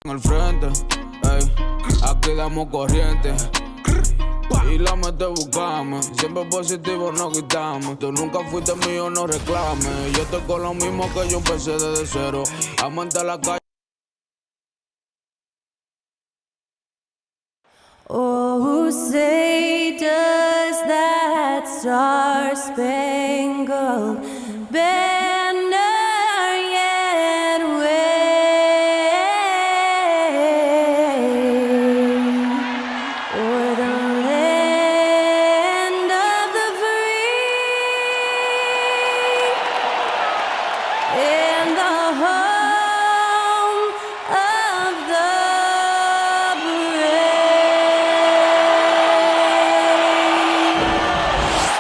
En el frente, ey, aquí damos corriente y la mente buscame. Siempre positivo no quitamos. Tú nunca fuiste mío, no reclames. Yo estoy con lo mismo que yo empecé desde cero. Amante a la calle. Oh, say does that star-spangled banner yet wave o'er the land of the free and the home of the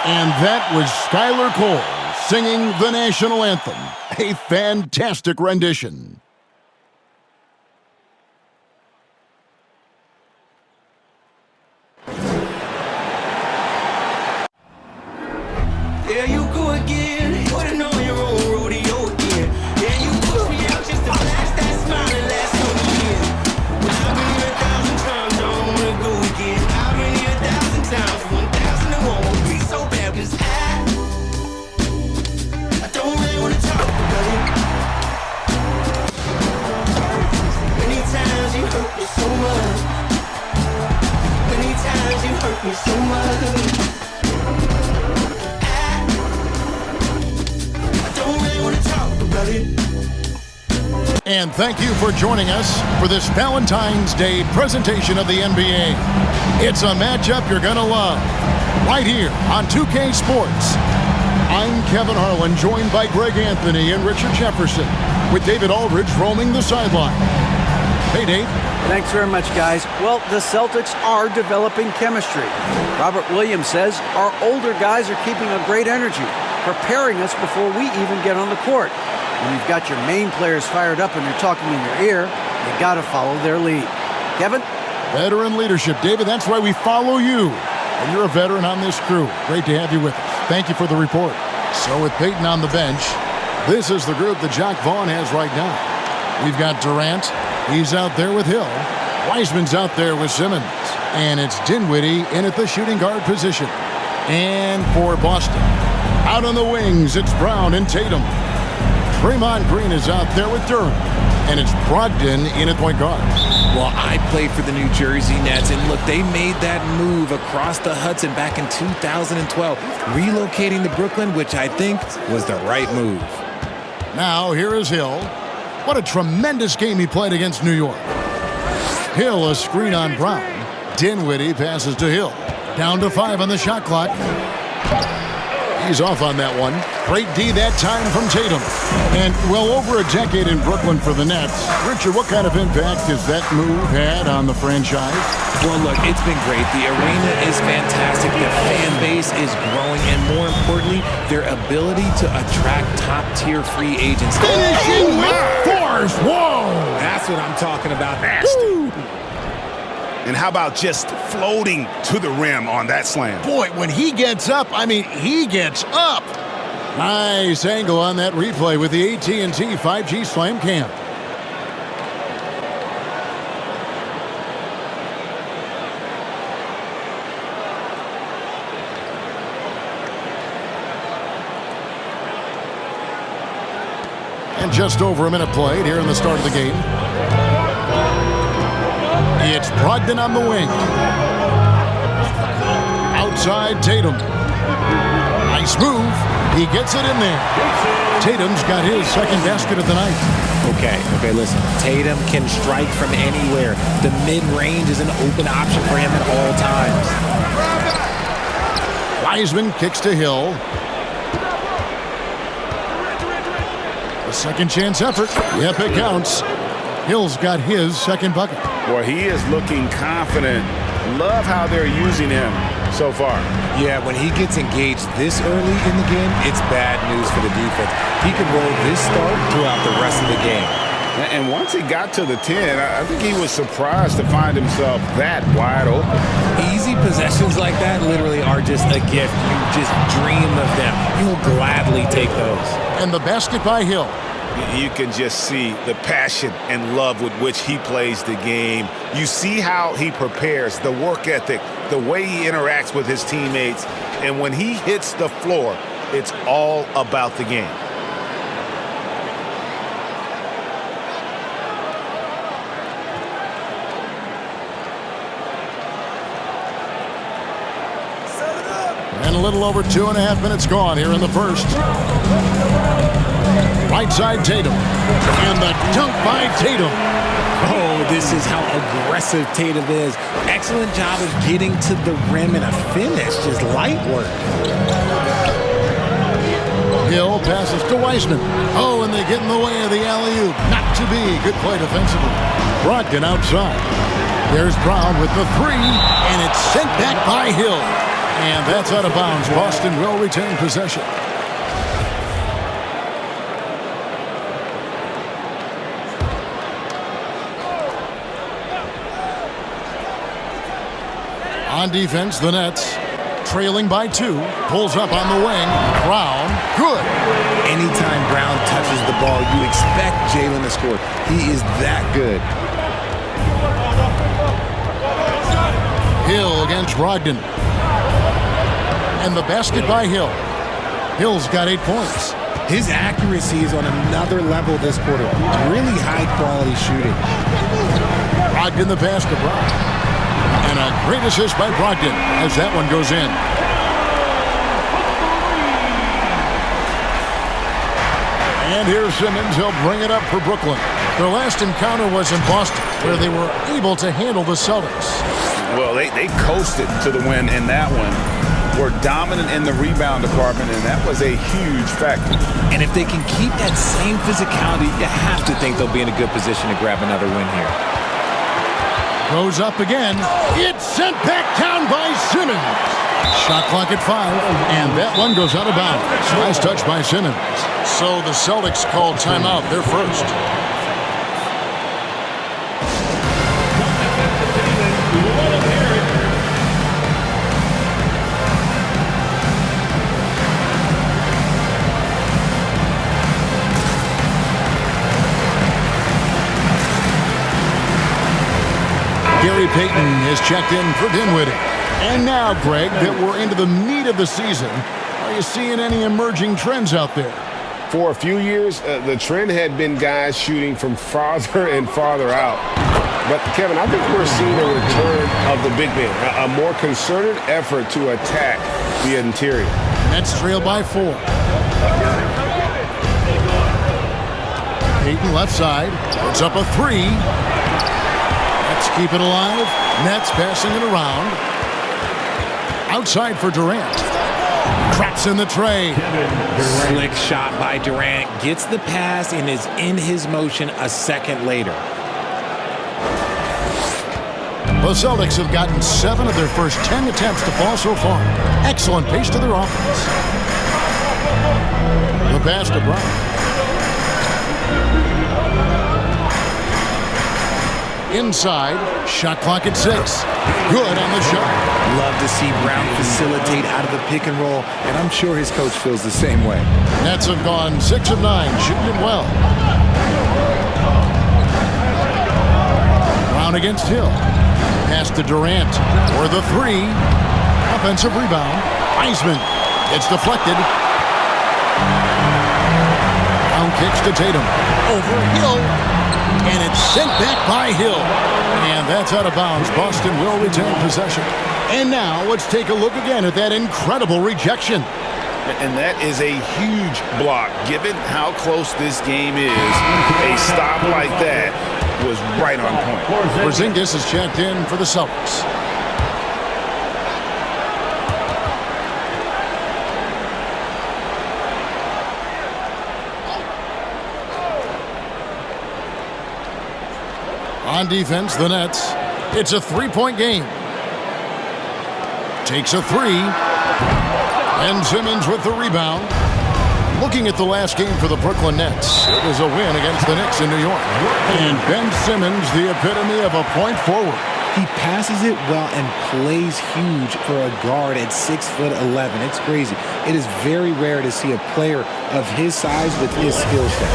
And that was Skylar Cole singing the national anthem. A fantastic rendition. There you go again, putting on your own rodeo again. Yeah, you push me out just to flash that smile and last on the year. But I've been here 1,000 times, I don't wanna go again. I've been here 1,000 times, 1,001 won't be so bad, 'cause I don't really wanna talk about it. Many times you hurt me so much. Many times you hurt me so much. And thank you for joining us for this Valentine's Day presentation of the NBA. It's a matchup you're going to love right here on 2K Sports. I'm Kevin Harlan, joined by Greg Anthony and Richard Jefferson, with David Aldridge roaming the sideline. Hey, Dave. Thanks very much, guys. Well, the Celtics are developing chemistry. Robert Williams says our older guys are keeping a great energy, preparing us before we even get on the court. When you've got your main players fired up and they're talking in your ear, you got to follow their lead. Kevin? Veteran leadership. David, that's why we follow you. And you're a veteran on this crew. Great to have you with us. Thank you for the report. So with Peyton on the bench, this is the group that Jacque Vaughn has right now. We've got Durant. He's out there with Hill. Wiseman's out there with Simmons. And it's Dinwiddie in at the shooting guard position. And for Boston, out on the wings, it's Brown and Tatum. Draymond Green is out there with Durant, and it's Brogdon in at point guard. Well, I played for the New Jersey Nets, and look, they made that move across the Hudson back in 2012, relocating to Brooklyn, which I think was the right move. Now, here is Hill. What a tremendous game he played against New York. Hill, a screen on Brown. Dinwiddie passes to Hill. Down to 5 on the shot clock. He's off on that one. Great D that time from Tatum. And well over a decade in Brooklyn for the Nets. Richard, what kind of impact has that move had on the franchise? Well, look, it's been great. The arena is fantastic. The fan base is growing. And more importantly, their ability to attract top-tier free agents. Finishing with force. Whoa! That's what I'm talking about. Nasty. And how about just floating to the rim on that slam? Boy, when he gets up, I mean, he gets up. Nice angle on that replay with the AT&T 5G Slam Cam. And just over a minute played here in the start of the game. It's Brogdon on the wing. Outside Tatum. Nice move. He gets it in there. Tatum's got his second basket of the night. Okay, listen. Tatum can strike from anywhere. The mid-range is an open option for him at all times. Wiseman kicks to Hill. A second chance effort. Yep, it counts. Hill's got his second bucket. Boy, he is looking confident. Love how they're using him so far. Yeah, when he gets engaged this early in the game, it's bad news for the defense. He could roll this start throughout the rest of the game. And once he got to the 10, I think he was surprised to find himself that wide open. Easy possessions like that literally are just a gift. You just dream of them. You'll gladly take those. And the basket by Hill. You can just see the passion and love with which he plays the game. You see how he prepares, the work ethic, the way he interacts with his teammates. And when he hits the floor, it's all about the game. And a little over 2.5 minutes gone here in the first. Right side Tatum. And the dunk by Tatum. Oh, this is how aggressive Tatum is. Excellent job of getting to the rim and a finish. Just light work. Hill passes to Wiseman. Oh, and they get in the way of the alley-oop. Not to be. Good play defensively. Brogdon outside. There's Brown with the three, and it's sent back by Hill. And that's out of bounds. Boston will retain possession. On defense, the Nets trailing by 2. Pulls up on the wing. Brown, good. Anytime Brown touches the ball, you expect Jalen to score. He is that good. Hill against Brogdon. And the basket by Hill. Hill's got 8 points. His accuracy is on another level this quarter. Really high-quality shooting. Brogdon the pass to Brown. And a great assist by Brogdon as that one goes in. And here's Simmons. He'll bring it up for Brooklyn. Their last encounter was in Boston, where they were able to handle the Celtics. Well, they coasted to the win in that one. Were dominant in the rebound department, and that was a huge factor. And if they can keep that same physicality, you have to think they'll be in a good position to grab another win here. Goes up again. It's sent back down by Simmons. Shot clock at 5, and that one goes out of bounds. Nice touch by Simmons. So the Celtics call timeout. They're first. Gary Payton is checked in for Dinwiddie. And now, Greg, that we're into the meat of the season, are you seeing any emerging trends out there? For a few years, the trend had been guys shooting from farther and farther out. But, Kevin, I think we're seeing a return of the big man, a more concerted effort to attack the interior. Nets trail by 4. Payton left side. Puts up a 3. Let's keep it alive. Nets passing it around. Outside for Durant. Traps in the tray. Slick shot by Durant. Gets the pass and is in his motion a second later. The Celtics have gotten 7 of their first 10 attempts to fall so far. Excellent pace to their offense. The pass to Brown. Inside, shot clock at 6. Good on the shot. Love to see Brown facilitate out of the pick and roll, and I'm sure his coach feels the same way. Nets have gone 6 of 9, shooting it well. Brown against Hill. Pass to Durant for the 3. Offensive rebound. Wiseman. It's deflected. Brown kicks to Tatum. Over Hill. And it's sent back by Hill. And that's out of bounds. Boston will retain possession. And now let's take a look again at that incredible rejection. And that is a huge block. Given how close this game is, a stop like that was right on point. Porzingis is checked in for the Celtics. On defense, the Nets. It's a 3-point game. Takes a 3. And Simmons with the rebound. Looking at the last game for the Brooklyn Nets, it was a win against the Knicks in New York. And Ben Simmons, the epitome of a point forward. He passes it well and plays huge for a guard at 6'11". It's crazy. It is very rare to see a player of his size with his skill set.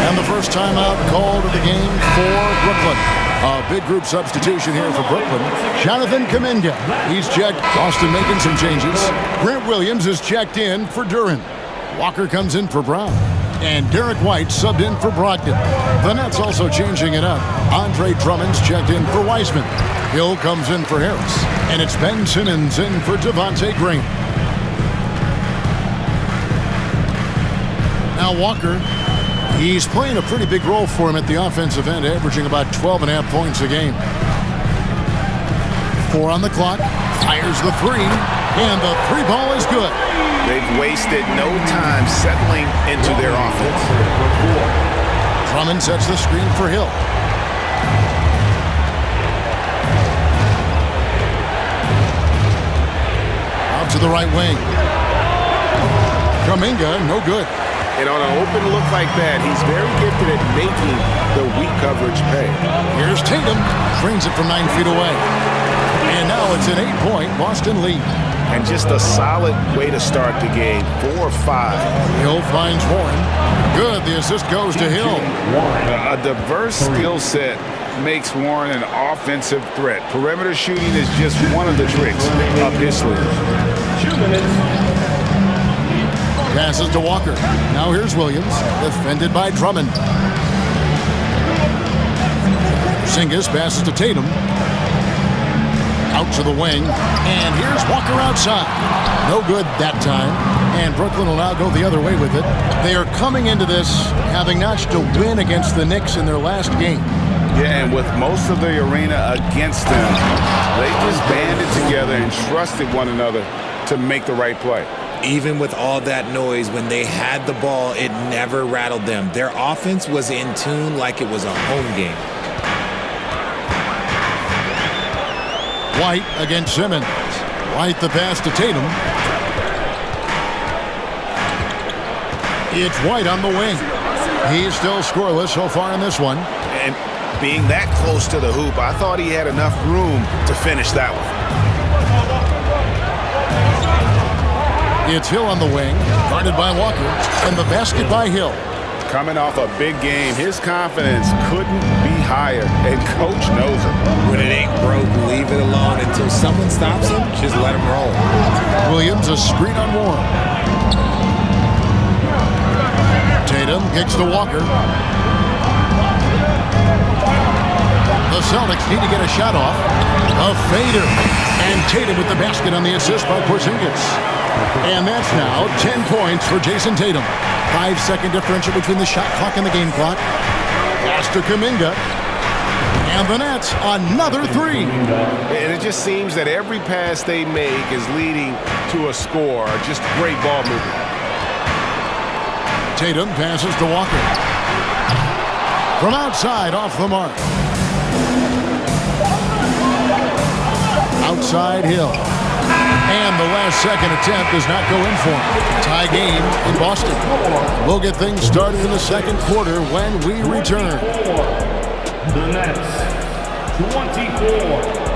And the first timeout called of the game for Brooklyn. A big group substitution here for Brooklyn. Jonathan Kuminga, he's checked. Boston making some changes. Grant Williams is checked in for Duren. Walker comes in for Brown. And Derek White subbed in for Brogdon. The Nets also changing it up. Andre Drummond's checked in for Wiseman. Hill comes in for Harris. And it's Ben Simmons in for Devontae Green. Now Walker, he's playing a pretty big role for him at the offensive end, averaging about 12.5 points a game. 4 on the clock. Fires the three. And the three ball is good. They've wasted no time settling into their offense. Drummond sets the screen for Hill. Out to the right wing. Kuminga, no good. And on an open look like that, he's very gifted at making the weak coverage pay. Here's Tatum. Brings it from 9 feet away. And now it's an 8-point Boston lead. And just a solid way to start the game. 4-5. Hill finds Warren. Good. The assist goes to Hill. A diverse skill set makes Warren an offensive threat. Perimeter shooting is just one of the tricks up his sleeve. 2 minutes. Passes to Walker. Now here's Williams. Defended by Drummond. Porzingis passes to Tatum. Out to the wing, and here's Walker outside. No good that time, and Brooklyn will now go the other way with it. They are coming into this having notched a win against the Knicks in their last game. Yeah, and with most of the arena against them, they just banded together and trusted one another to make the right play. Even with all that noise, when they had the ball, it never rattled them. Their offense was in tune like it was a home game. White against Simmons. White the pass to Tatum. It's White on the wing. He's still scoreless so far in this one. And being that close to the hoop, I thought he had enough room to finish that one. It's Hill on the wing, guarded by Walker, and the basket by Hill. Coming off a big game, his confidence couldn't be higher, and coach knows it. When it ain't broke, leave it alone until someone stops him. Just let him roll. Williams a screen on Warren. Tatum kicks to Walker. The Celtics need to get a shot off. A fader. And Tatum with the basket on the assist by Porzingis. And that's now 10 points for Jason Tatum. 5-second differential between the shot clock and the game clock. Pass to Kuminga. And the Nets, another three. And it just seems that every pass they make is leading to a score. Just great ball movement. Tatum passes to Walker. From outside, off the mark. Outside Hill. And the last second attempt does not go in for him. Tie game in Boston. We'll get things started in the second quarter when we return. The Nets, 24.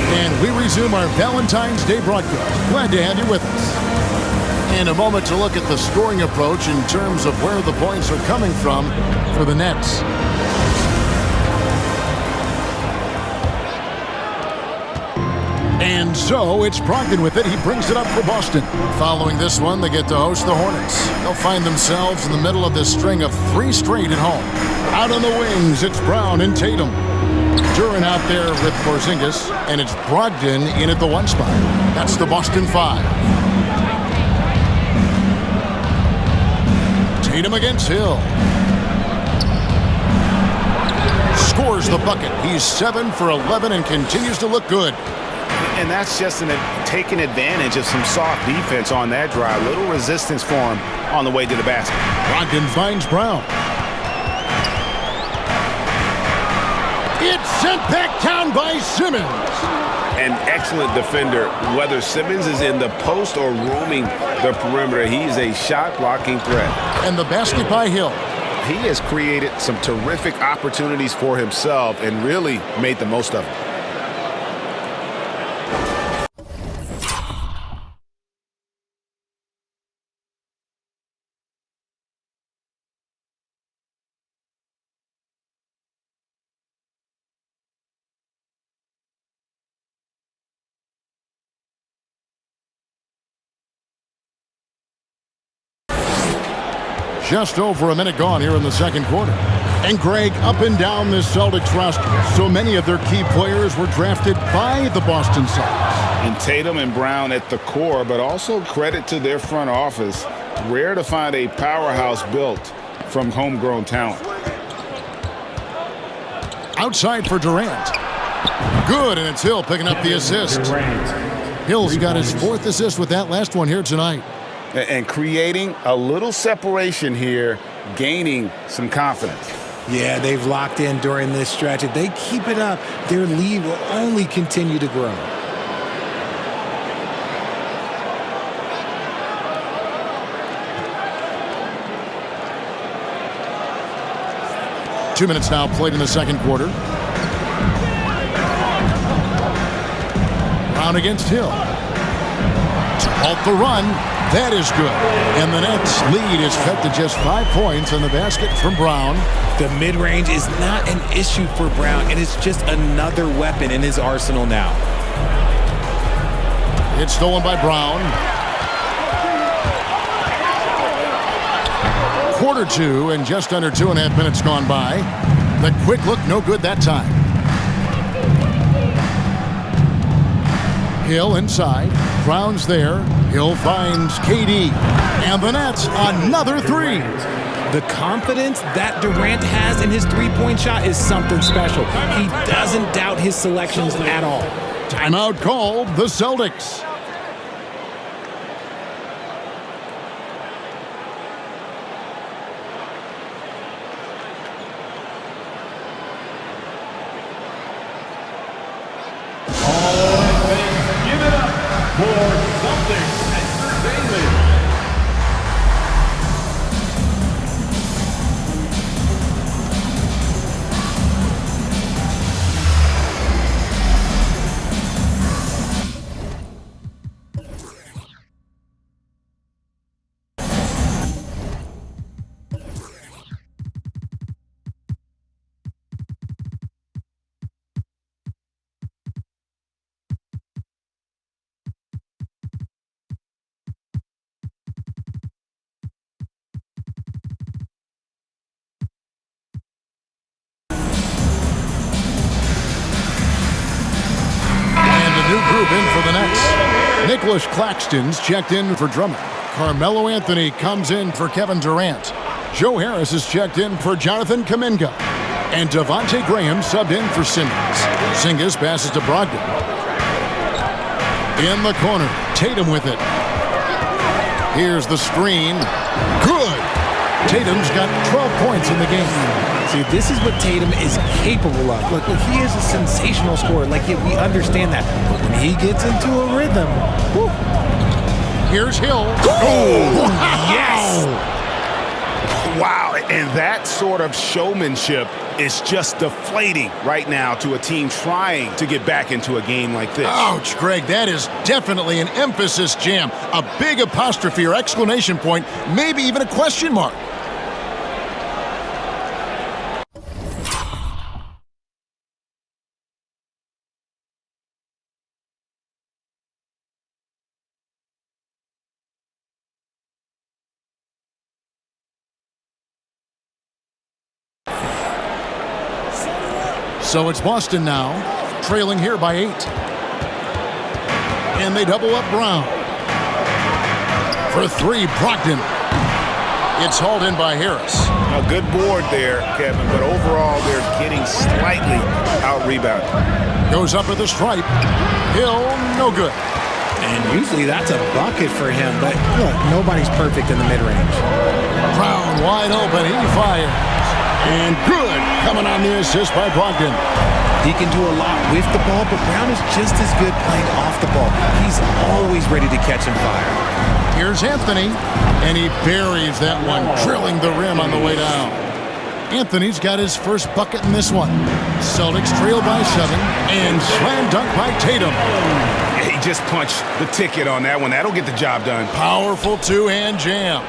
And we resume our Valentine's Day broadcast. Glad to have you with us. In a moment to look at the scoring approach in terms of where the points are coming from for the Nets. And so it's Brogdon with it. He brings it up for Boston. Following this one, they get to host the Hornets. They'll find themselves in the middle of this string of 3 straight at home. Out on the wings, it's Brown and Tatum. Duren out there with Porzingis, and it's Brogdon in at the 1 spot. That's the Boston 5. Tatum against Hill. Scores the bucket. He's 7 for 11 and continues to look good. And that's just taking advantage of some soft defense on that drive. Little resistance for him on the way to the basket. Brogdon finds Brown. It's sent back down by Simmons. An excellent defender, whether Simmons is in the post or roaming the perimeter. He's a shot-blocking threat. And the basket by Hill. He has created some terrific opportunities for himself and really made the most of them. Just over a minute gone here in the second quarter. And Greg, up and down this Celtics roster, so many of their key players were drafted by the Boston Celtics. And Tatum and Brown at the core, but also credit to their front office. Rare to find a powerhouse built from homegrown talent. Outside for Durant. Good, and it's Hill picking up the assist. Hill's got his 4th assist with that last one here tonight. And creating a little separation here, gaining some confidence. Yeah, they've locked in during this stretch. If they keep it up, their lead will only continue to grow. Two minutes now played in the second quarter. Brown against Hill. To halt the run. That is good. And the Nets' lead is cut to just 5 points on the basket from Brown. The mid-range is not an issue for Brown. It is just another weapon in his arsenal now. It's stolen by Brown. Quarter 2 and just under 2.5 minutes gone by. The quick look, no good that time. Hill inside. Brown's there. Hill finds KD. And the Nets, another 3. The confidence that Durant has in his three-point shot is something special. He doesn't doubt his selections at all. Timeout called, the Celtics. New group in for the Nets. Nicholas Claxton's checked in for Drummond. Carmelo Anthony comes in for Kevin Durant. Joe Harris is checked in for Jonathan Kuminga. And Devontae Graham subbed in for Simmons. Singas passes to Brogdon. In the corner, Tatum with it. Here's the screen. Good! Tatum's got 12 points in the game. See, this is what Tatum is capable of. Look, he is a sensational scorer. We understand that. But when he gets into a rhythm, whew. Here's Hill. Oh, wow. Yes! Wow, and that sort of showmanship is just deflating right now to a team trying to get back into a game like this. Ouch, Greg, that is definitely an emphasis jam. A big apostrophe or exclamation point, maybe even a question mark. So it's Boston now, trailing here by 8. And they double up Brown. For 3, Brogdon. It's hauled in by Harris. A good board there, Kevin, but overall they're getting slightly out-rebounded. Goes up at the stripe. Hill, no good. And usually that's a bucket for him, but look, nobody's perfect in the mid-range. Brown wide open, he fires. And good, coming on the assist by Brogdon. He can do a lot with the ball, but Brown is just as good playing off the ball. He's always ready to catch and fire. Here's Anthony, and he buries that one, drilling the rim on the way down. Anthony's got his first bucket in this one. Celtics trail by 7, and slam dunk by Tatum. He just punched the ticket on that one. That'll get the job done. Powerful two-hand jam.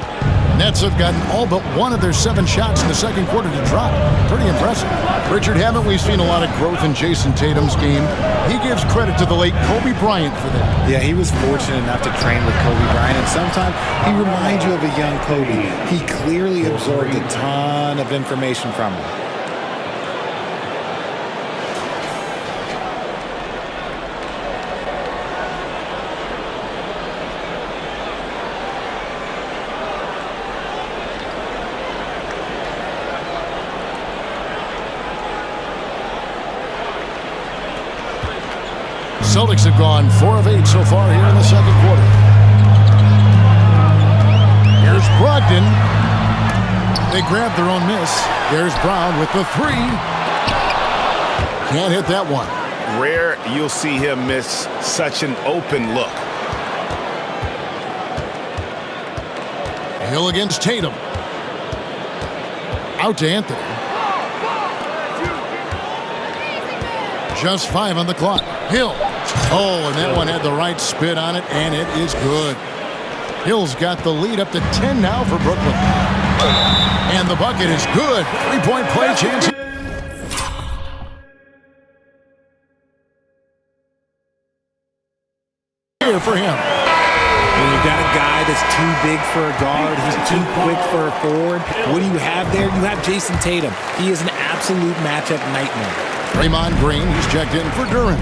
Nets have gotten all but one of their 7 shots in the second quarter to drop. Pretty impressive. Richard, haven't we seen a lot of growth in Jason Tatum's game? He gives credit to the late Kobe Bryant for that. Yeah, he was fortunate enough to train with Kobe Bryant, and sometimes he reminds you of a young Kobe. He clearly absorbed a ton of information from him. Celtics have gone 4 of 8 so far here in the second quarter. Here's Brogdon. They grab their own miss. There's Brown with the 3. Can't hit that one. Rare you'll see him miss such an open look. Hill against Tatum. Out to Anthony. Just 5 on the clock. Hill. Oh, and that one had the right spin on it, and it is good. Hill's got the lead up to 10 now for Brooklyn. And the bucket is good. 3-point play chance here for him. When you've got a guy that's too big for a guard, he's too quick for a forward, what do you have there? You have Jason Tatum. He is an absolute matchup nightmare. Draymond Green, he's checked in for Durant.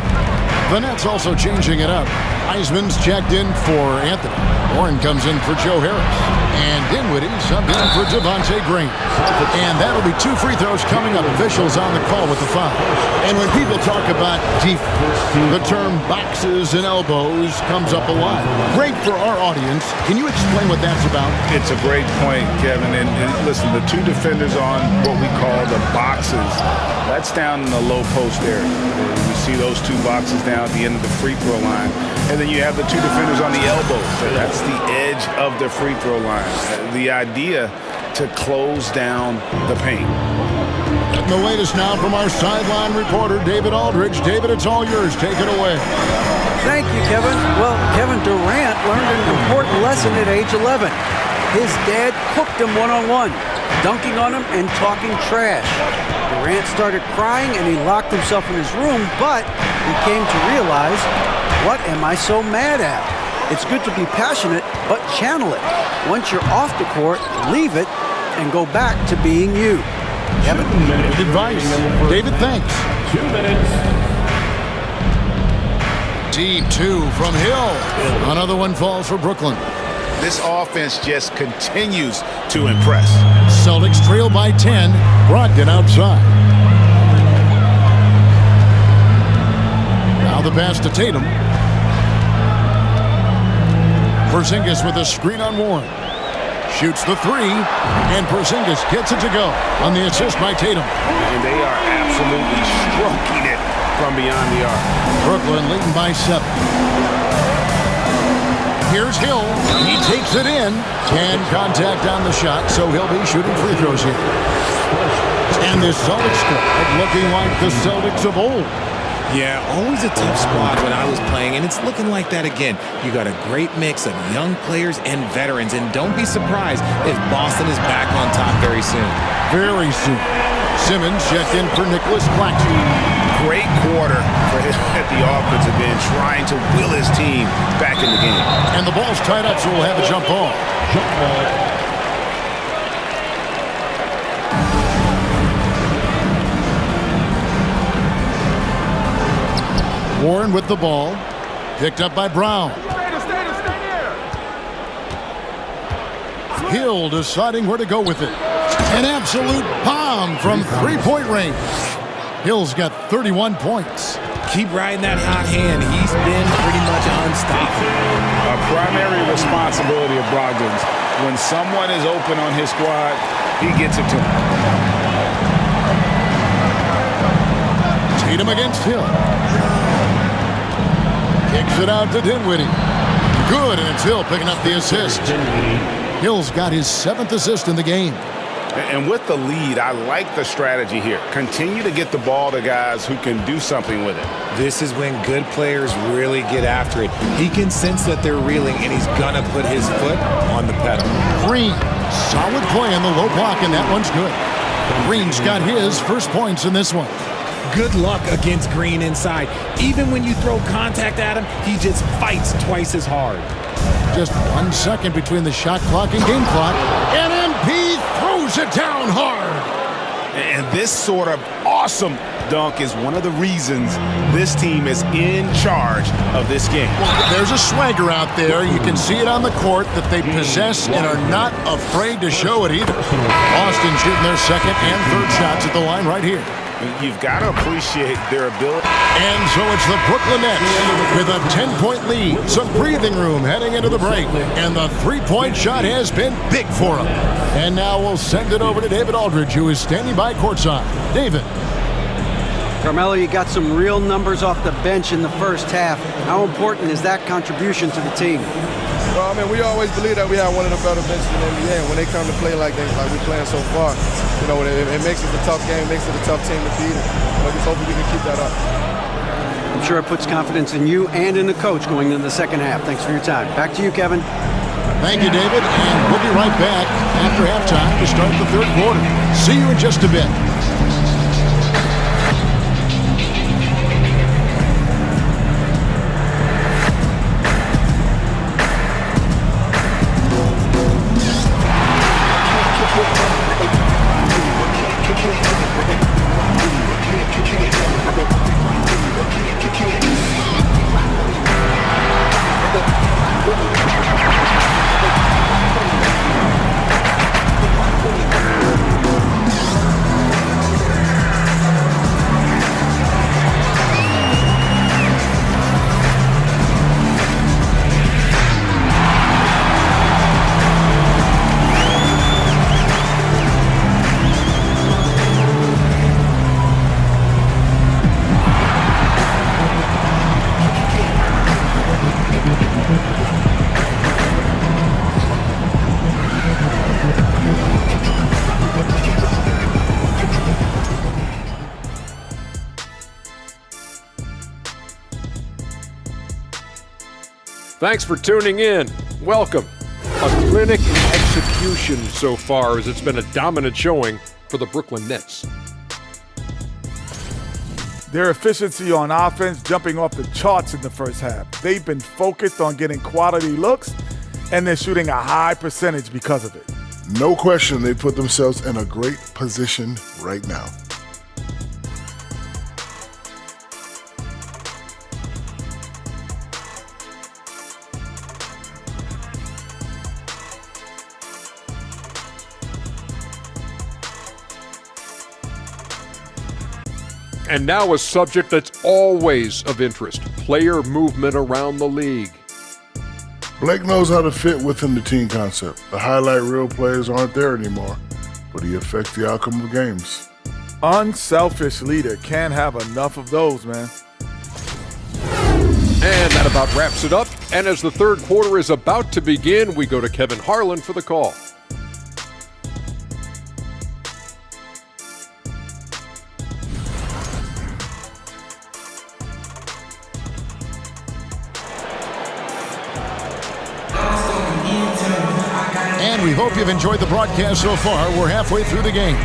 The Nets also changing it up. Heisman's checked in for Anthony. Warren comes in for Joe Harris. And Dinwiddie subbed in for Devontae Green. And that'll be 2 free throws coming up. Officials on the call with the foul. And when people talk about defense, the term boxes and elbows comes up a lot. Great for our audience. Can you explain what that's about? It's a great point, Kevin. And listen, the 2 defenders on what we call the boxes, that's down in the low post area. You see those 2 boxes down at the end of the free throw line. And then you have the 2 defenders on the elbows. That's the edge of the free throw line. The idea to close down the paint. And the latest now from our sideline reporter, David Aldridge. David, it's all yours. Take it away. Thank you, Kevin. Well, Kevin Durant learned an important lesson at age 11. His dad cooked him one-on-one, dunking on him and talking trash. Durant started crying and he locked himself in his room, but he came to realize, what am I so mad at? It's good to be passionate, but channel it. Once you're off the court, leave it and go back to being you. Kevin? Good advice. David, thanks. 2 minutes. Deep 2 from Hill. Another one falls for Brooklyn. This offense just continues to impress. Celtics trail by 10. Brogdon outside. Now the pass to Tatum. Porzingis with a screen on Warren. Shoots the 3, and Porzingis gets it to go on the assist by Tatum. And they are absolutely stroking it from beyond the arc. Brooklyn leading by 7. Here's Hill. He takes it in. And contact on the shot, so he'll be shooting free throws here. And this Celtics squad looking like the Celtics of old. Yeah, always a tough squad when I was playing, and it's looking like that again. You got a great mix of young players and veterans, and don't be surprised if Boston is back on top very soon. Very soon. Simmons checked in for Nicholas Claxton. Great quarter for him at the offensive end, trying to will his team back in the game. And the ball's tied up, so we'll have a jump ball. Jump ball. Warren with the ball. Picked up by Brown. Hill deciding where to go with it. An absolute bomb from 3-point range. Hill's got 31 points. Keep riding that hot hand. He's been pretty much unstoppable. A primary responsibility of Brogdon's. When someone is open on his squad, he gets it to him. Tatum against Hill. Kicks it out to Dinwiddie. Good, and it's Hill picking up the assist. Hill's got his 7th assist in the game. And with the lead, I like the strategy here. Continue to get the ball to guys who can do something with it. This is when good players really get after it. He can sense that they're reeling, and he's going to put his foot on the pedal. Green, solid play on the low block, and that one's good. Green's got his first points in this one. Good luck against Green inside. Even when you throw contact at him, he just fights twice as hard. Just 1 second between the shot clock and game clock. And MP throws it down hard. And this sort of awesome dunk is one of the reasons this team is in charge of this game. Well, there's a swagger out there. You can see it on the court that they possess and are not afraid to show it either. Boston shooting their second and third shots at the line right here. You've got to appreciate their ability. And so it's the Brooklyn Nets with a 10-point lead. Some breathing room heading into the break. And the three-point shot has been big for them. And now we'll send it over to David Aldridge, who is standing by courtside. David. Carmelo, you got some real numbers off the bench in the first half. How important is that contribution to the team? Well, I mean, we always believe that we have one of the better benches in the NBA. And when they come to play like we're playing so far, you know, it makes it a tough game, makes it a tough team to beat. But just hopefully we can keep that up. I'm sure it puts confidence in you and in the coach going into the second half. Thanks for your time. Back to you, Kevin. Thank you, David. And we'll be right back after halftime to start the third quarter. See you in just a bit. Thanks for tuning in. Welcome. A clinic in execution so far, as it's been a dominant showing for the Brooklyn Nets. Their efficiency on offense jumping off the charts in the first half. They've been focused on getting quality looks, and they're shooting a high percentage because of it. No question they put themselves in a great position right now. And now a subject that's always of interest, player movement around the league. Blake knows how to fit within the team concept. The highlight reel players aren't there anymore, but he affects the outcome of games. Unselfish leader. Can't have enough of those, man. And that about wraps it up. And as the third quarter is about to begin, we go to Kevin Harlan for the call. And we hope you've enjoyed the broadcast so far. We're halfway through the game.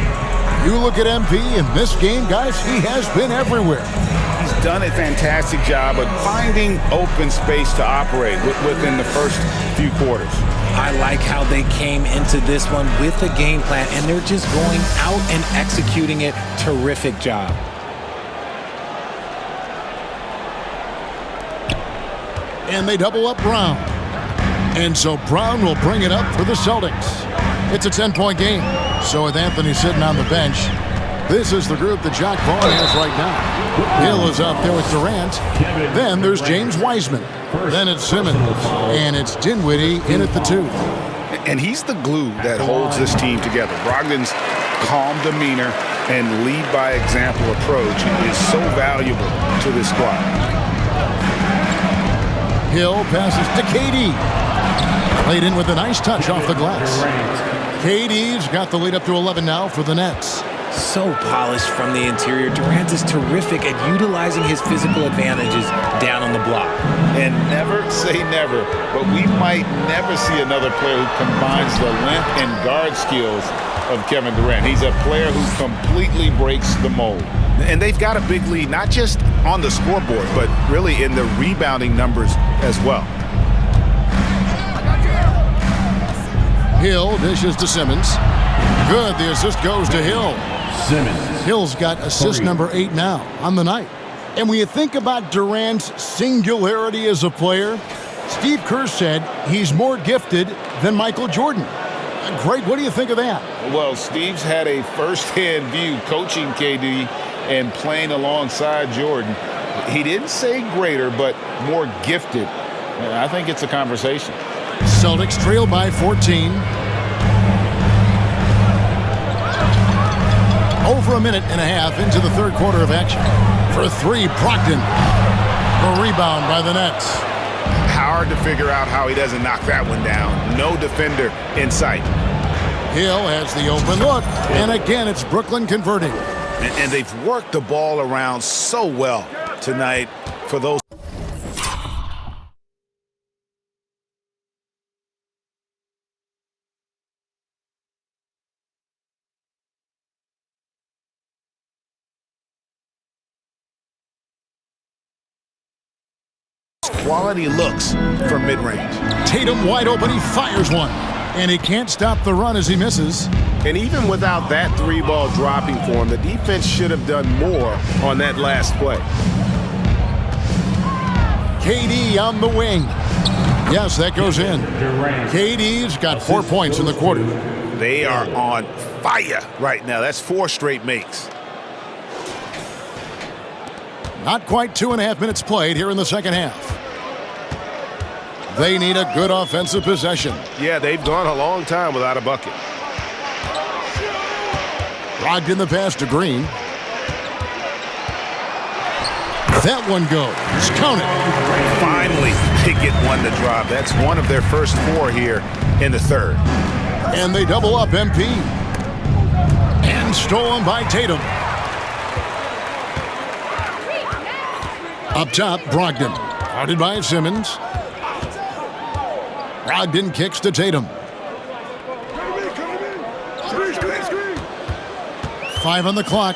You look at MP in this game, guys, he has been everywhere. He's done a fantastic job of finding open space to operate within the first few quarters. I like how they came into this one with a game plan, and they're just going out and executing it. Terrific job. And they double up Brown. And so Brown will bring it up for the Celtics. It's a 10-point game. So with Anthony sitting on the bench, this is the group that Jacque Vaughn has right now. Hill is out there with Durant. Then there's James Wiseman. Then it's Simmons. And it's Dinwiddie in at the 2. And he's the glue that holds this team together. Brogdon's calm demeanor and lead-by-example approach is so valuable to this squad. Hill passes to KD. Played in with a nice touch off the glass. KD's got the lead up to 11 now for the Nets. So polished from the interior. Durant is terrific at utilizing his physical advantages down on the block. And never say never, but we might never see another player who combines the length and guard skills of Kevin Durant. He's a player who completely breaks the mold. And they've got a big lead, not just on the scoreboard, but really in the rebounding numbers as well. Hill dishes to Simmons. Good, the assist goes to Hill. Simmons. Hill's got assist number 8 now on the night. And when you think about Durant's singularity as a player, Steve Kerr said he's more gifted than Michael Jordan. Great, what do you think of that? Well, Steve's had a first-hand view coaching KD and playing alongside Jordan. He didn't say greater, but more gifted. I think it's a conversation. Celtics trail by 14. Over a minute and a half into the third quarter of action. For 3, Brogdon. The rebound by the Nets. Hard to figure out how he doesn't knock that one down. No defender in sight. Hill has the open look, and again it's Brooklyn converting. And they've worked the ball around so well tonight for those. Quality looks from mid-range. Tatum wide open, he fires one. And he can't stop the run as he misses. And even without that 3-ball dropping for him, the defense should have done more on that last play. KD on the wing. Yes, that goes in. KD's got 4 points in the quarter. They are on fire right now. That's 4 straight makes. Not quite 2.5 minutes played here in the second half. They need a good offensive possession. Yeah, they've gone a long time without a bucket. Brogdon the pass to Green. That one goes. Count it. Finally, they get one to drop. That's one of their first 4 here in the third. And they double up MP. And stolen by Tatum. Up top, Brogdon. Guarded by Simmons. Brogdon kicks to Tatum. 5 on the clock.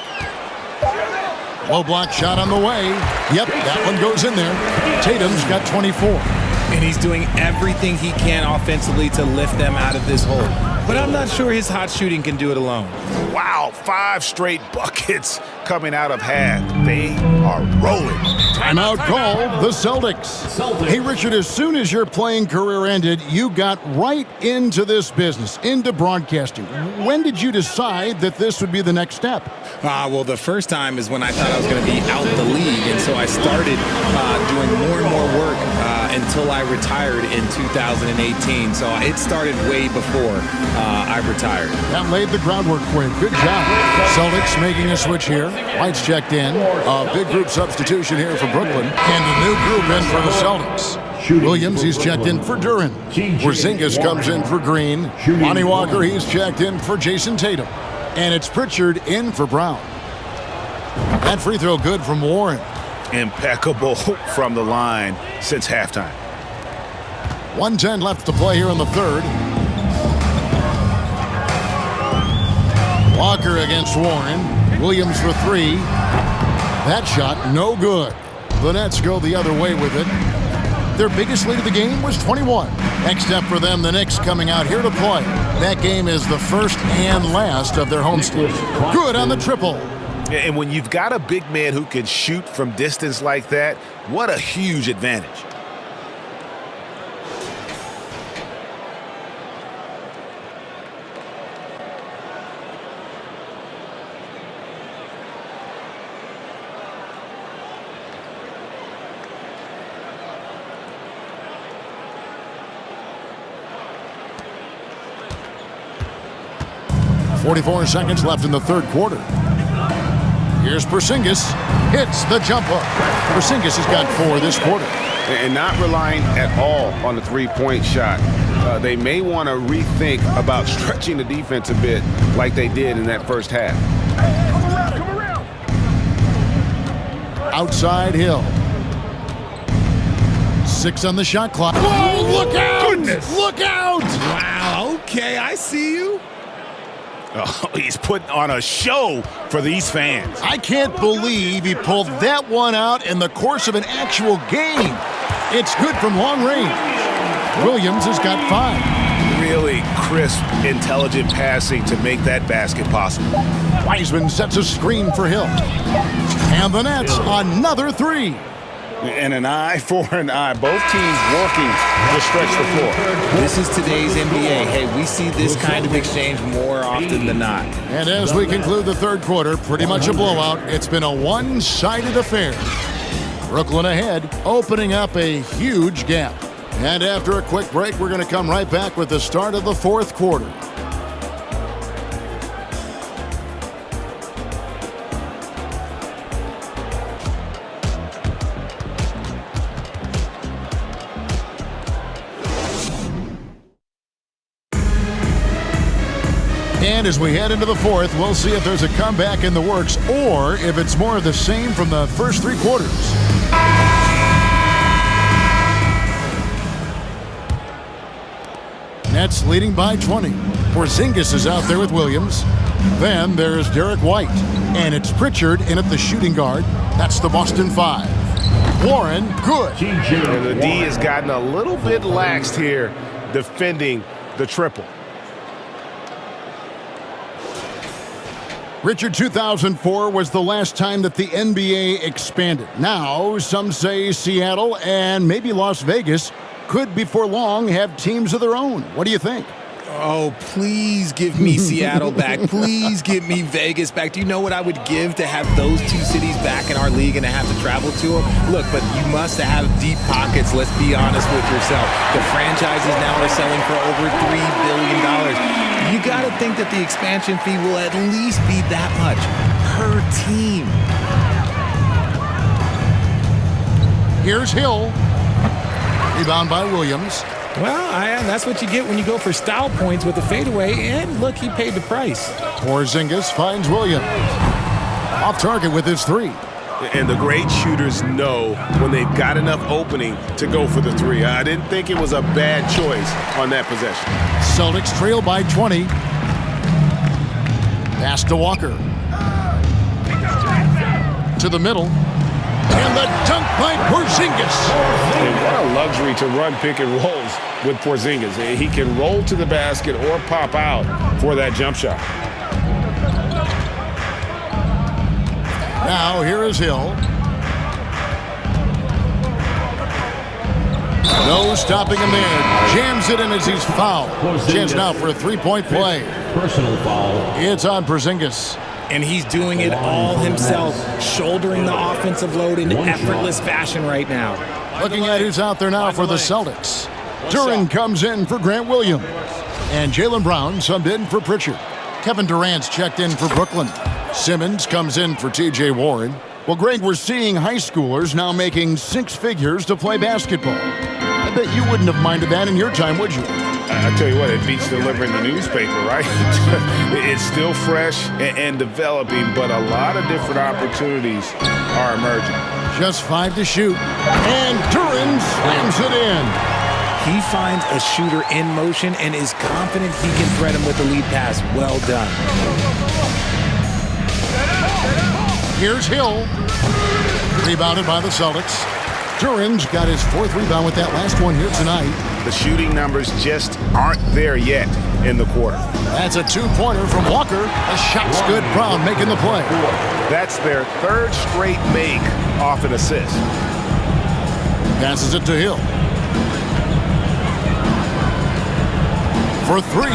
Low block shot on the way. Yep, that one goes in there. Tatum's got 24. And he's doing everything he can offensively to lift them out of this hole. But I'm not sure his hot shooting can do it alone. Wow, 5 straight buckets coming out of half. They are rolling. Timeout called, the Celtics. Hey, Richard, as soon as your playing career ended, you got right into this business, into broadcasting. When did you decide that this would be the next step? Well, the first time is when I thought I was going to be out the league, and so I started doing more and more work until I retired in 2018. So it started way before I retired. That laid the groundwork for you. Good job. Celtics making a switch here. White's checked in. A big group substitution here for Brooklyn. And a new group in for the Celtics. Williams, he's checked in for Duran. Porzingis comes in for Green. Lonnie Walker, he's checked in for Jason Tatum. And it's Pritchard in for Brown. That free throw good from Warren. Impeccable from the line since halftime. 1:10 left to play here in the third. Walker against Warren. Williams for 3. That shot, no good. The Nets go the other way with it. Their biggest lead of the game was 21. Next up for them, the Knicks coming out here to play. That game is the first and last of their homestand. Good on the triple. And when you've got a big man who can shoot from distance like that, what a huge advantage. .44 seconds left in the third quarter. Here's Porzingis. Hits the jump hook. Porzingis has got 4 this quarter. And not relying at all on the three-point shot. They may want to rethink about stretching the defense a bit like they did in that first half. Outside Hill. 6 on the shot clock. Whoa, look out! Goodness. Look out! Wow, okay, I see you. Oh, he's putting on a show for these fans. I can't believe he pulled that one out in the course of an actual game. It's good from long range. Williams has got 5. Really crisp, intelligent passing to make that basket possible. Wiseman sets a screen for Hill. And the Nets, another 3. And an eye for an eye. Both teams working to stretch the floor. This is today's NBA. Hey, we see this kind of exchange more often than not. And as we conclude the third quarter, pretty much a blowout. It's been a one-sided affair. Brooklyn ahead, opening up a huge gap. And after a quick break, we're going to come right back with the start of the fourth quarter. And as we head into the fourth, we'll see if there's a comeback in the works or if it's more of the same from the first 3 quarters. Nets leading by 20. Porzingis is out there with Williams. Then there's Derek White. And it's Pritchard in at the shooting guard. That's the Boston 5. Warren, good. And the D has gotten a little bit laxed here defending the triple. Richard, 2004 was the last time that the NBA expanded. Now, some say Seattle and maybe Las Vegas could before long have teams of their own. What do you think? Oh, please give me Seattle back. Please give me Vegas back. Do you know what I would give to have those 2 cities back in our league and to have to travel to them? Look, but you must have deep pockets. Let's be honest with yourself. The franchises now are selling for over $3 billion. You got to think that the expansion fee will at least be that much per team. Here's Hill. Rebound by Williams. Well, that's what you get when you go for style points with the fadeaway. And look, he paid the price. Porzingis finds Williams. Off target with his 3. And the great shooters know when they've got enough opening to go for the 3. I didn't think it was a bad choice on that possession. Celtics trail by 20. Pass to Walker. To the middle. And the dunk by Porzingis. And what a luxury to run pick and rolls with Porzingis. He can roll to the basket or pop out for that jump shot. Now here is Hill. No stopping him there. Jams it in as he's fouled. Chance now for a 3-point play. Personal foul. It's on Porzingis. And he's doing it all himself, shouldering the offensive load in effortless fashion right now. Looking at who's out there now for the Celtics. Duran comes in for Grant Williams. And Jaylen Brown subbed in for Pritchard. Kevin Durant's checked in for Brooklyn. Simmons comes in for T.J. Warren. Well, Greg, we're seeing high schoolers now making 6 figures to play basketball. I bet you wouldn't have minded that in your time, would you? I tell you what, it beats delivering the newspaper, right? It's still fresh and developing, but a lot of different opportunities are emerging. Just 5 to shoot. And Duran slams it in. He finds a shooter in motion and is confident he can thread him with the lead pass. Well done. Here's Hill. Rebounded by the Celtics. Duran's got his 4th rebound with that last one here tonight. The shooting numbers just aren't there yet in the quarter. That's a 2-pointer from Walker. The shot's good. Brown making the play. That's their 3rd straight make off an assist. Passes it to Hill. For 3.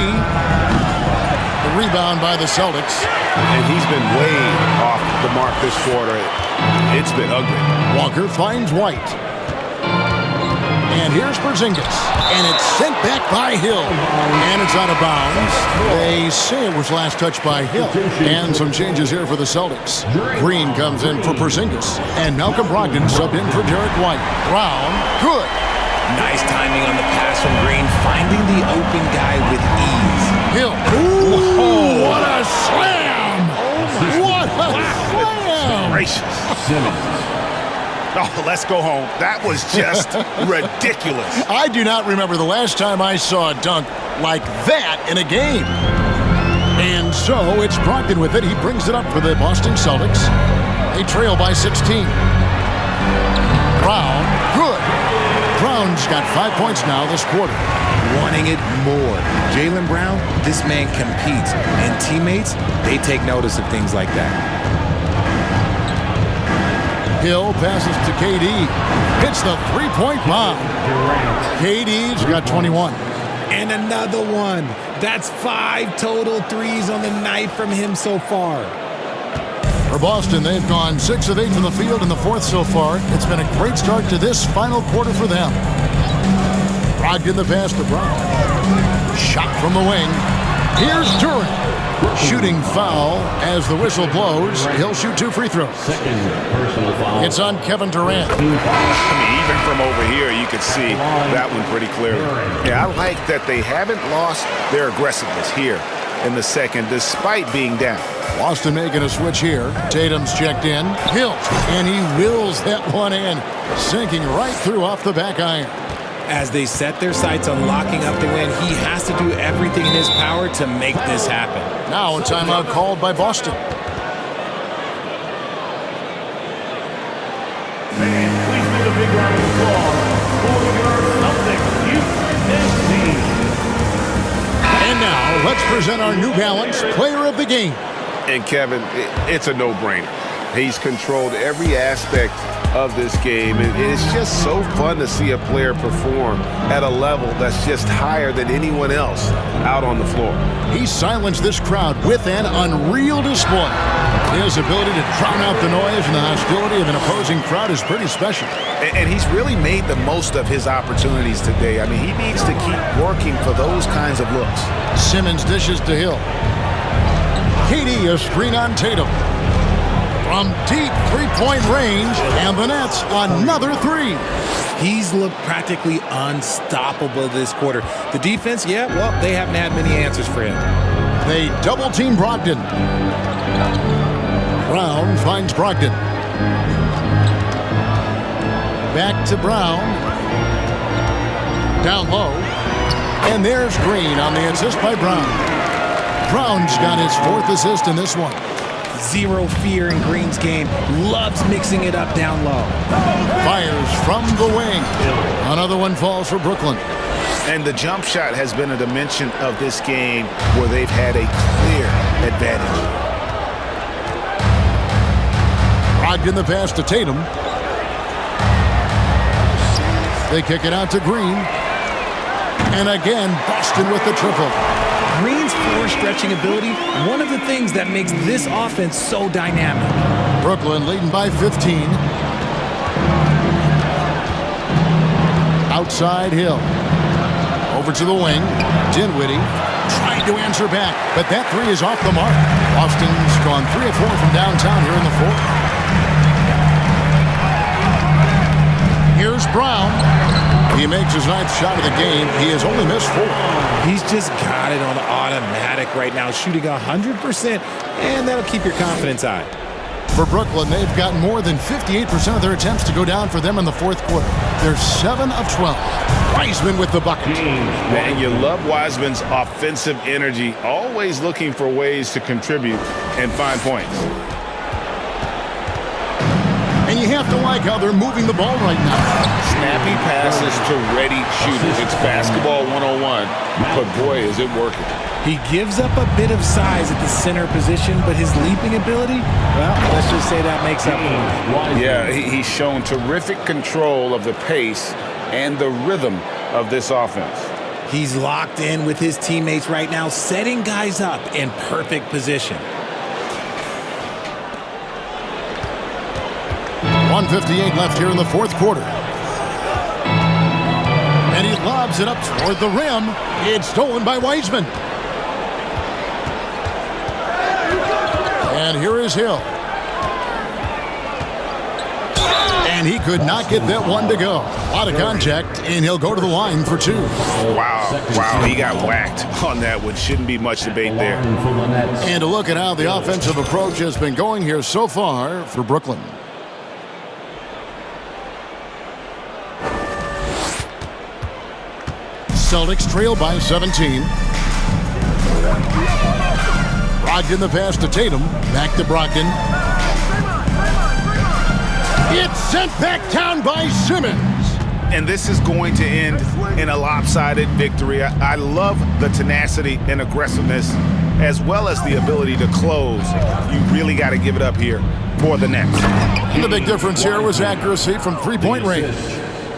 The rebound by the Celtics. And he's been way off the mark this quarter. It's been ugly. Walker finds White. And here's Porzingis. And it's sent back by Hill. And it's out of bounds. They say it was last touched by Hill. And some changes here for the Celtics. Green comes in for Porzingis. And Malcolm Brogdon subbed in for Derek White. Brown, good. Nice timing on the pass from Green, finding the open guy with ease. Hill. Ooh, what a slam! What a slam! Gracious. Oh, let's go home. That was just ridiculous. I do not remember the last time I saw a dunk like that in a game. And so it's Brogdon with it. He brings it up for the Boston Celtics. They trail by 16. Brown, good. Brown's got 5 points now this quarter. Wanting it more. Jaylen Brown, this man competes. And teammates, they take notice of things like that. Hill passes to KD. Hits the three-point bomb. KD's got 21. And another one. That's 5 total threes on the night from him so far. For Boston, they've gone 6 of 8 from the field in the fourth so far. It's been a great start to this final quarter for them. Brogdon the pass to Brown. Shot from the wing. Here's Durant. Shooting foul as the whistle blows. He'll shoot 2 free throws. Personal foul. It's on Kevin Durant. I mean, even from over here, you could see that one pretty clearly. Yeah, I like that they haven't lost their aggressiveness here in the second, despite being down. Boston making a switch here. Tatum's checked in. Hill, and he wills that one in. Sinking right through off the back iron. As they set their sights on locking up the win, he has to do everything in his power to make this happen. Now a timeout called by Boston. And please give a big round of applause for your Celtics youth team. And now let's present our New Balance Player of the Game. And Kevin, it's a no-brainer. He's controlled every aspect of this game, and it's just so fun to see a player perform at a level that's just higher than anyone else out on the floor. He silenced this crowd with an unreal display. His ability to drown out the noise and the hostility of an opposing crowd is pretty special. And he's really made the most of his opportunities today. I mean, he needs to keep working for those kinds of looks. Simmons dishes to Hill. KD a screen on Tatum. From deep three-point range, and the Nets another 3. He's looked practically unstoppable this quarter. The defense, yeah, well, they haven't had many answers for him. They double-team Brogdon. Brown finds Brogdon. Back to Brown. Down low. And there's Green on the assist by Brown. Brown's got his 4th assist in this one. Zero fear in Green's game. Loves mixing it up down low. Fires from the wing. Another one falls for Brooklyn. And the jump shot has been a dimension of this game where they've had a clear advantage. Brogdon the pass to Tatum. They kick it out to Green. And again, Boston with the triple. Green's floor stretching ability, one of the things that makes this offense so dynamic. Brooklyn leading by 15. Outside Hill. Over to the wing. Dinwiddie trying to answer back, but that 3 is off the mark. Boston's gone 3 of 4 from downtown here in the 4th. Here's Brown. He makes his 9th shot of the game. He has only missed 4. He's just got it on automatic right now, shooting 100%, and that'll keep your confidence high. For Brooklyn, they've gotten more than 58% of their attempts to go down for them in the 4th quarter. They're 7 of 12. Wiseman with the bucket. Man, you love Wiseman's offensive energy, always looking for ways to contribute and find points. And you have to like how they're moving the ball right now. Snappy passes to ready shooters. It's basketball 101, but boy, is it working. He gives up a bit of size at the center position, but his leaping ability, well, let's just say that makes up for it. Yeah, he's shown terrific control of the pace and the rhythm of this offense. He's locked in with his teammates right now, setting guys up in perfect position. 1:58 left here in the 4th quarter. lobs it up toward the rim. It's stolen by Wiseman. And here is Hill. And he could not get that one to go. A lot of contact, and he'll go to the line for 2. Wow, he got whacked on that one. Shouldn't be much debate there. And to look at how the offensive approach has been going here so far for Brooklyn. Celtics trail by 17. Brogdon the pass to Tatum. Back to Brogdon. It's sent back down by Simmons. And this is going to end in a lopsided victory. I love the tenacity and aggressiveness as well as the ability to close. You really got to give it up here for the Nets. And the big difference here was accuracy from three-point range.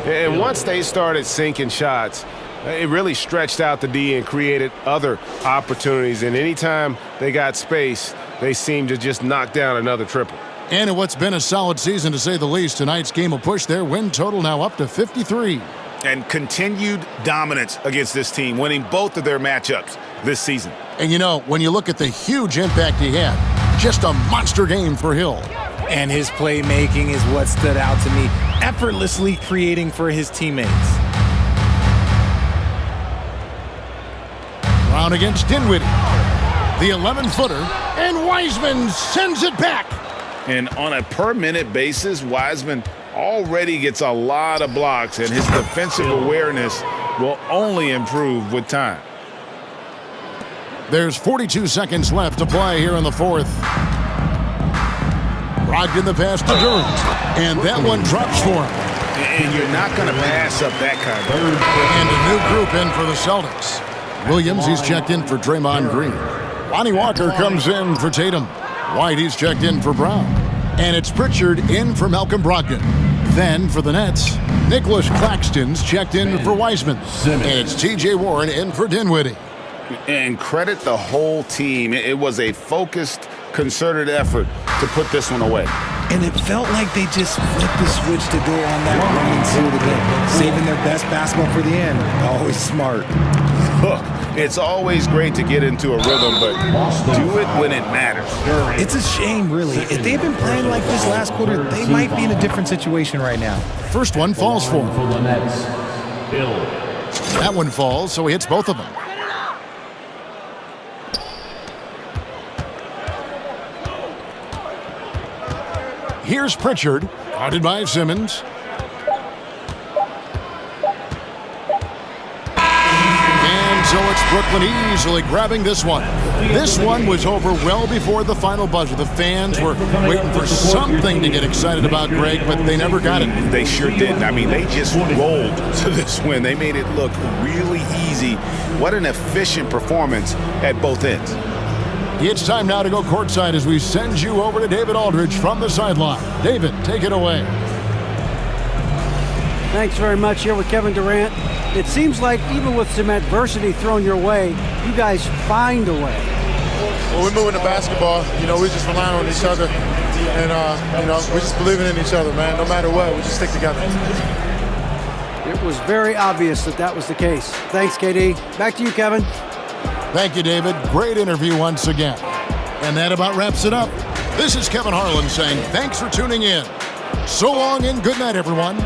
And once they started sinking shots, it really stretched out the D and created other opportunities. And anytime they got space, they seemed to just knock down another triple. And in what's been a solid season, to say the least, tonight's game will push their win total now up to 53. And continued dominance against this team, winning both of their matchups this season. And you know, when you look at the huge impact he had, just a monster game for Hill. And his playmaking is what stood out to me, effortlessly creating for his teammates. Brown against Dinwiddie. The 11-footer, and Wiseman sends it back. And on a per-minute basis, Wiseman already gets a lot of blocks, and his defensive awareness will only improve with time. There's 42 seconds left to play here in the fourth. Brogdon the pass to Durant, and that one drops for him. And you're not going to pass up that kind of. And a new group in for the Celtics. Williams, he's checked in for Draymond Green. Lonnie Walker comes in for Tatum. White, he's checked in for Brown. And it's Pritchard in for Malcolm Brogdon. Then for the Nets, Nicholas Claxton's checked in for Wiseman. And it's T.J. Warren in for Dinwiddie. And credit the whole team. It was a focused, concerted effort to put this one away. And it felt like they just flipped the switch to go on that run and seal the game, saving their best basketball for the end. Always smart. Look, it's always great to get into a rhythm, but do it when it matters. It's a shame, really. If they've been playing like this last quarter, they might be in a different situation right now. First one falls for him. That one falls, so he hits both of them. Here's Pritchard, guarded by Simmons. And so it's Brooklyn easily grabbing this one. This one was over well before the final buzzer. The fans were waiting for something to get excited about, Greg, but they never got it. They sure didn't. I mean, they just rolled to this win. They made it look really easy. What an efficient performance at both ends. It's time now to go courtside as we send you over to David Aldridge from the sideline. David, take it away. Thanks very much. Here with Kevin Durant. It seems like even with some adversity thrown your way, you guys find a way. Well, we're moving the basketball. You know, we're just relying on each other. And, you know, we're just believing in each other, man. No matter what, we just stick together. It was very obvious that that was the case. Thanks, KD. Back to you, Kevin. Thank you, David. Great interview once again. And that about wraps it up. This is Kevin Harlan saying thanks for tuning in. So long and good night, everyone.